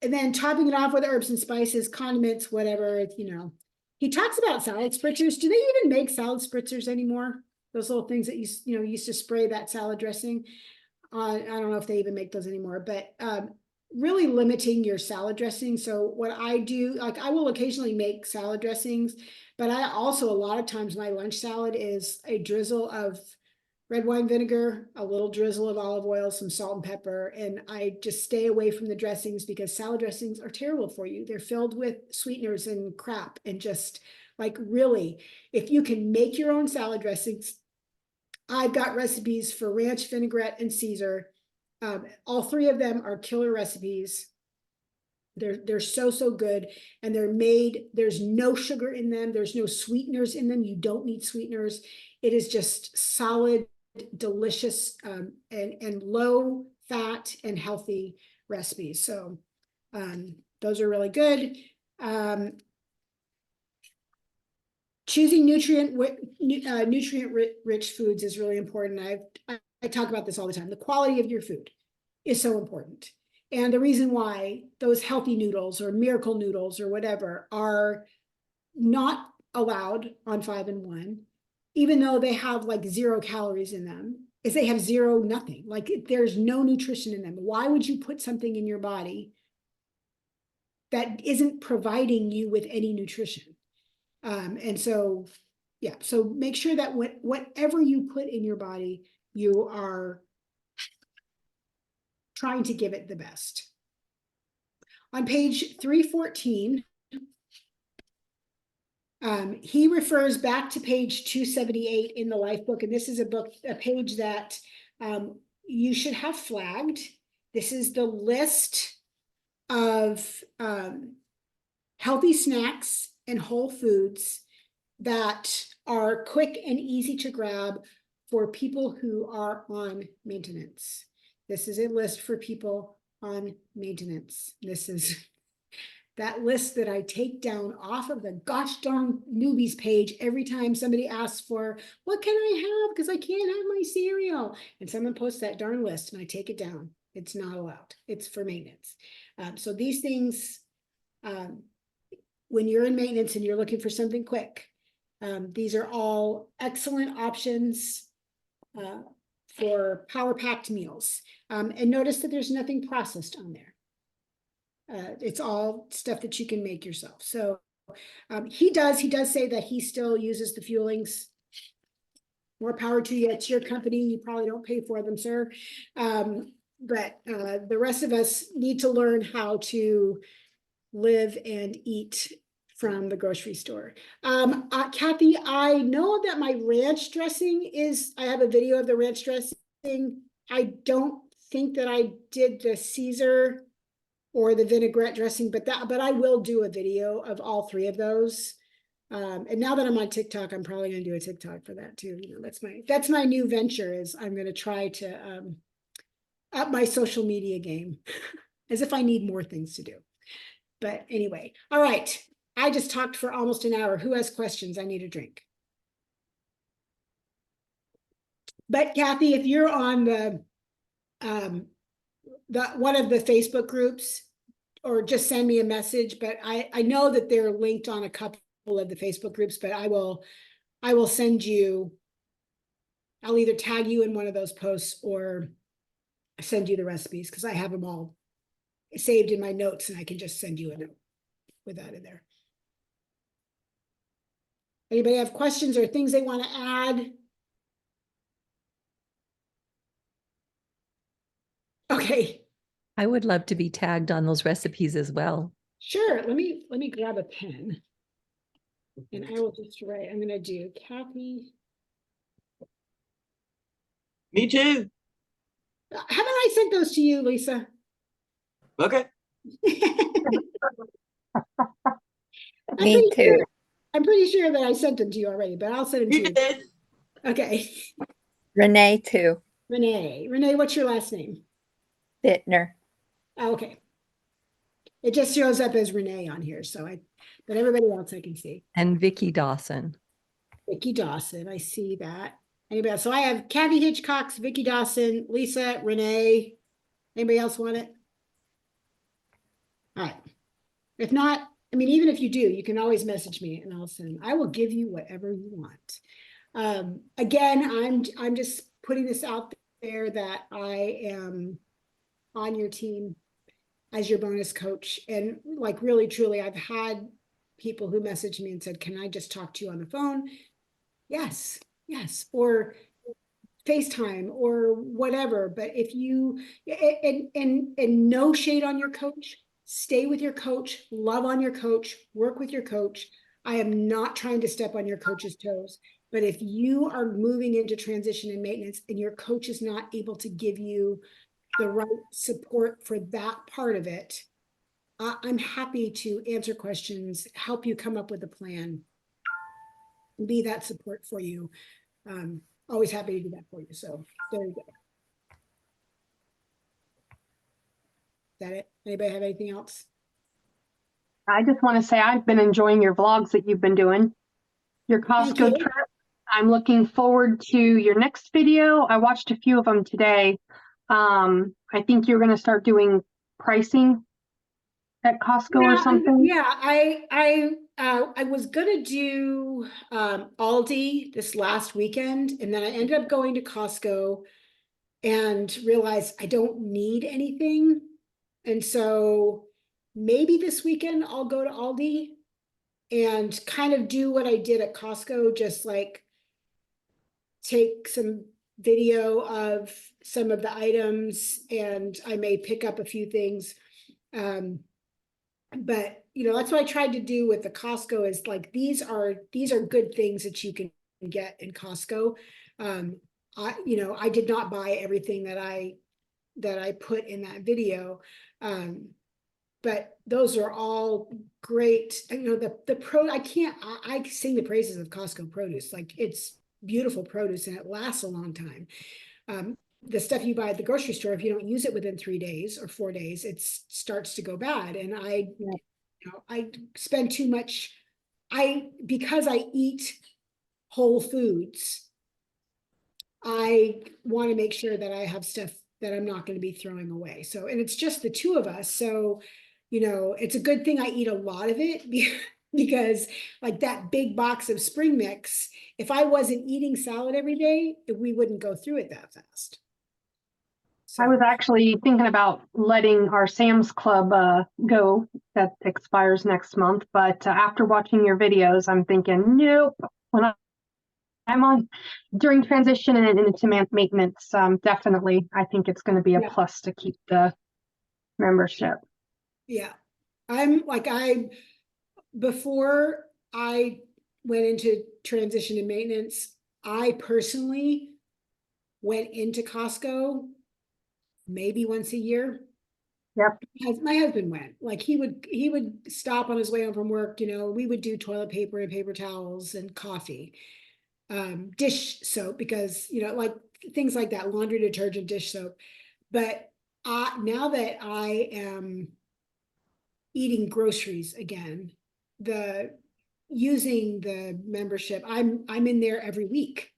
then topping it off with herbs and spices, condiments, whatever, He talks about salad spritzers. Do they even make salad spritzers anymore? Those little things that used to spray that salad dressing. I don't know if they even make those anymore, but really limiting your salad dressing. So what I do, like I will occasionally make salad dressings, but I also, a lot of times my lunch salad is a drizzle of red wine vinegar, a little drizzle of olive oil, some salt and pepper, and I just stay away from the dressings because salad dressings are terrible for you. They're filled with sweeteners and crap, and just like really, if you can make your own salad dressings, I've got recipes for ranch, vinaigrette, and Caesar. All three of them are killer recipes. They're so good, and they're made. There's no sugar in them. There's no sweeteners in them. You don't need sweeteners. It is just solid, delicious, and low fat and healthy recipes. So those are really good. Choosing nutrient-rich foods is really important. I talk about this all the time. The quality of your food is so important. And the reason why those healthy noodles or miracle noodles or whatever are not allowed on 5-in-1, even though they have like 0 calories in them, is they have nothing. Like there's no nutrition in them. Why would you put something in your body that isn't providing you with any nutrition? And so, yeah, so make sure that whatever you put in your body, you are trying to give it the best. On page 314, he refers back to page 278 in the LifeBook, and this is a page that you should have flagged. This is the list of healthy snacks and whole foods that are quick and easy to grab for people who are on maintenance. This is a list for people on maintenance. This is that list that I take down off of the gosh darn newbies page every time somebody asks for, what can I have? Because I can't have my cereal. And someone posts that darn list and I take it down. It's not allowed. It's for maintenance. So these things, when you're in maintenance and you're looking for something quick, these are all excellent options for power-packed meals. And notice that there's nothing processed on there. It's all stuff that you can make yourself. So he does say that he still uses the fuelings. More power to you. It's your company. You probably don't pay for them, sir. But the rest of us need to learn how to live and eat from the grocery store. Kathy, I know that my ranch dressing I have a video of the ranch dressing. I don't think that I did the Caesar or the vinaigrette dressing, but I will do a video of all three of those. And now that I'm on TikTok, I'm probably going to do a TikTok for that too. You know, that's my new venture. Is I'm going to try to up my social media game, as if I need more things to do. But anyway, all right. I just talked for almost an hour. Who has questions? I need a drink. But Kathy, if you're on the one of the Facebook groups, or just send me a message. But I know that they're linked on a couple of the Facebook groups, but I will send you, I'll either tag you in one of those posts or send you the recipes, because I have them all saved in my notes and I can just send you a note with that in there. Anybody have questions or things they want to add? Okay. I would love to be tagged on those recipes as well. Sure. Let me grab a pen. And I will just write, I'm going to do Kathy. Me too. Haven't I sent those to you, Lisa? Okay. Me too. I'm pretty sure that I sent them to you already, but I'll send them to You you. did. Okay. Renee too. Renee, what's your last name? Bittner. Oh, okay. It just shows up as Renee on here, but everybody else I can see. And Vicki Dawson. Vicki Dawson, I see that. Anybody else? So I have Kathy Hitchcock, Vicki Dawson, Lisa, Renee. Anybody else want it? All right. If not, I mean, even if you do, you can always message me and I'll send. I will give you whatever you want. Again, I'm just putting this out there that I am on your team as your bonus coach. And like really, truly, I've had people who messaged me and said, can I just talk to you on the phone? Yes. Or FaceTime or whatever. But if you, and no shade on your coach, stay with your coach, love on your coach, work with your coach. I am not trying to step on your coach's toes. But if you are moving into transition and maintenance and your coach is not able to give you the right support for that part of it, I'm happy to answer questions, help you come up with a plan, be that support for you. Always happy to do that for you. So there you go. Is that it? Anybody have anything else? I just want to say I've been enjoying your vlogs that you've been doing. Your Thank you. Costco trip. I'm looking forward to your next video. I watched a few of them today. I think you're going to start doing pricing at Costco or something. Yeah, I was gonna do Aldi this last weekend, and then I ended up going to Costco and realized I don't need anything. And so maybe this weekend I'll go to Aldi and kind of do what I did at Costco, just like take some video of some of the items, and I may pick up a few things. But that's what I tried to do with the Costco, is like, these are good things that you can get in Costco. I did not buy everything that I put in that video. But those are all great. I sing the praises of Costco produce. Like, it's beautiful produce and it lasts a long time. The stuff you buy at the grocery store, if you don't use it within 3 days or 4 days, it starts to go bad. And I spend too much. Because I eat whole foods, I want to make sure that I have stuff that I'm not going to be throwing away. So, and it's just the two of us. So, it's a good thing I eat a lot of it, because like that big box of spring mix, if I wasn't eating salad every day, we wouldn't go through it that fast. So, I was actually thinking about letting our Sam's Club go. That expires next month. But after watching your videos, I'm thinking, nope. When I'm on during transition and into maintenance, definitely, I think it's going to be a Yeah. plus to keep the membership. yeah, before I went into transition and maintenance, I personally went into Costco maybe once a year. Yep. My husband went, like he would stop on his way home from work, we would do toilet paper and paper towels and coffee, dish soap, because, like things like that, laundry detergent, dish soap. But now that I am eating groceries again, using the membership, I'm in there every week.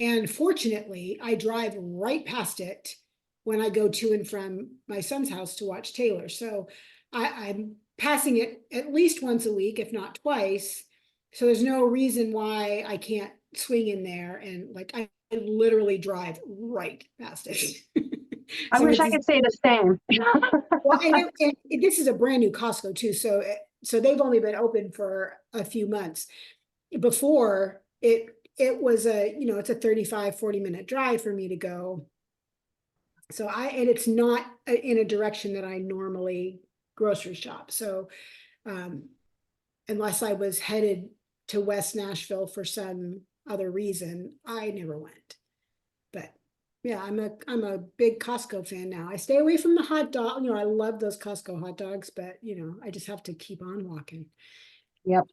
And fortunately, I drive right past it when I go to and from my son's house to watch Taylor. So I'm passing it at least once a week, if not twice. So there's no reason why I can't swing in there, and like I literally drive right past it. I So wish I could say the same. well, and this is a brand new Costco too, so they've only been open for a few months. Before it was it's a 35-40 minute drive for me to go. So and it's not in a direction that I normally grocery shop. So unless I was headed to West Nashville for some other reason, I never went. But yeah, I'm a big Costco fan now. I stay away from the hot dog. I love those Costco hot dogs, but I just have to keep on walking. Yep.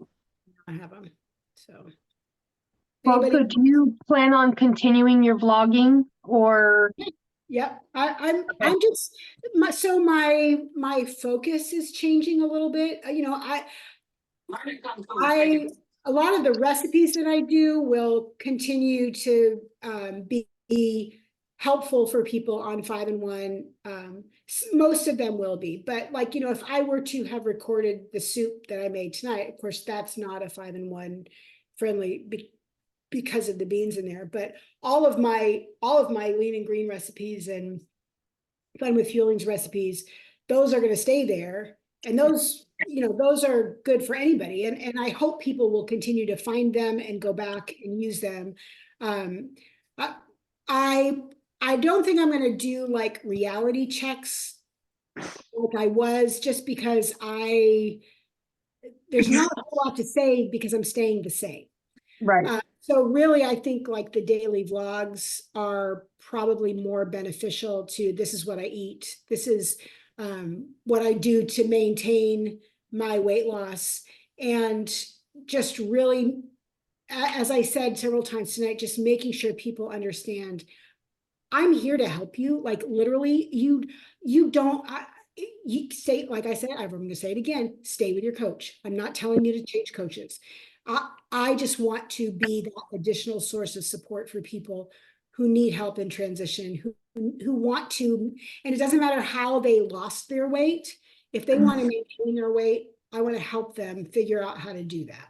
I have them. So Well, so do you plan on continuing your vlogging or? Yep. I'm just my focus is changing a little bit. I a lot of the recipes that I do will continue to be helpful for people on 5-in-1. Most of them will be, but if I were to have recorded the soup that I made tonight, of course, that's not a 5-in-1 friendly because of the beans in there. But all of my lean and green recipes and Fun with Fuelings recipes, those are going to stay there. And those are good for anybody. And I hope people will continue to find them and go back and use them. I don't think I'm going to do like reality checks like I was, just because there's not a whole lot to say because I'm staying the same. Right. So really, I think like the daily vlogs are probably more beneficial to, this is what I eat. This is what I do to maintain my weight loss. And just really, as I said several times tonight, just making sure people understand I'm here to help you. Like literally, you don't, you say, like I said, I'm going to say it again, stay with your coach. I'm not telling you to change coaches. I just want to be that additional source of support for people who need help in transition, who want to, and it doesn't matter how they lost their weight. If they want to maintain their weight, I want to help them figure out how to do that.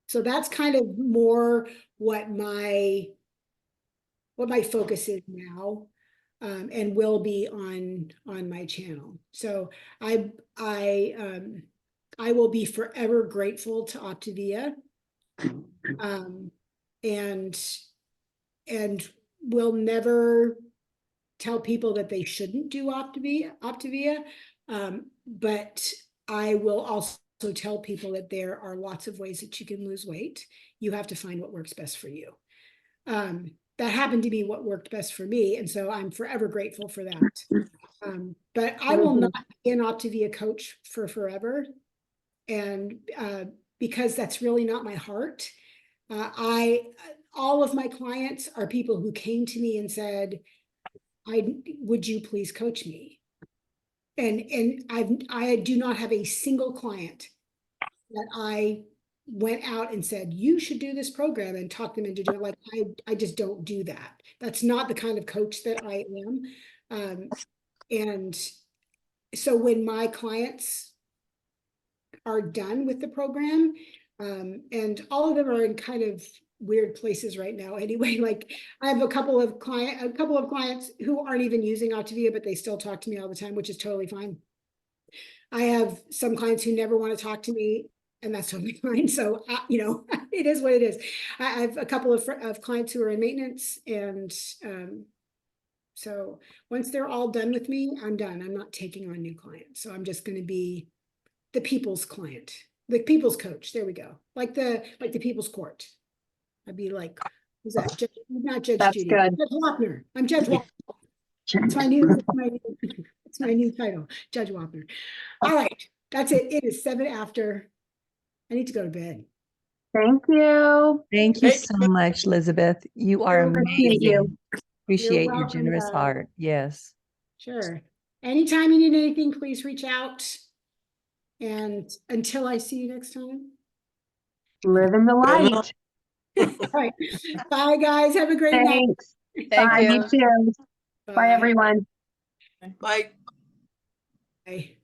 So that's kind of more what my focus is now, and will be on my channel. So I will be forever grateful to Optavia, and will never tell people that they shouldn't do Optavia, but I will also tell people that there are lots of ways that you can lose weight. You have to find what works best for you. That happened to be what worked best for me, and so I'm forever grateful for that. But I will not be an Optavia coach for forever, and because that's really not my heart. All of my clients are people who came to me and said, would you please coach me? And I do not have a single client that I went out and said, you should do this program, and talk them into doing it. Like I just don't do that. That's not the kind of coach that I am. And so when my clients are done with the program, and all of them are in kind of weird places right now anyway. Like I have a couple of clients who aren't even using Optavia, but they still talk to me all the time, which is totally fine. I have some clients who never want to talk to me, and that's totally fine. So, it is what it is. I have a couple of clients who are in maintenance, and so once they're all done with me, I'm done. I'm not taking on new clients. So I'm just going to be the people's client, the people's coach. There we go. Like the people's court. I'd be like, who's that? Not Judge That's Judy. good. Judge Wapner. I'm Judge Wapner. It's my new title, Judge Wapner. All right, that's it. It is 7 after. I need to go to bed. Thank you. Thank you Thank so much, Elizabeth. You are Appreciate you. amazing. Appreciate your welcome, generous guys. heart. Yes. Sure. Anytime you need anything, please reach out. And until I see you next time. Living the light. All right. Bye, guys. Have a great night. Thanks. Thank Bye. You you. too. Bye, everyone. Bye. Bye.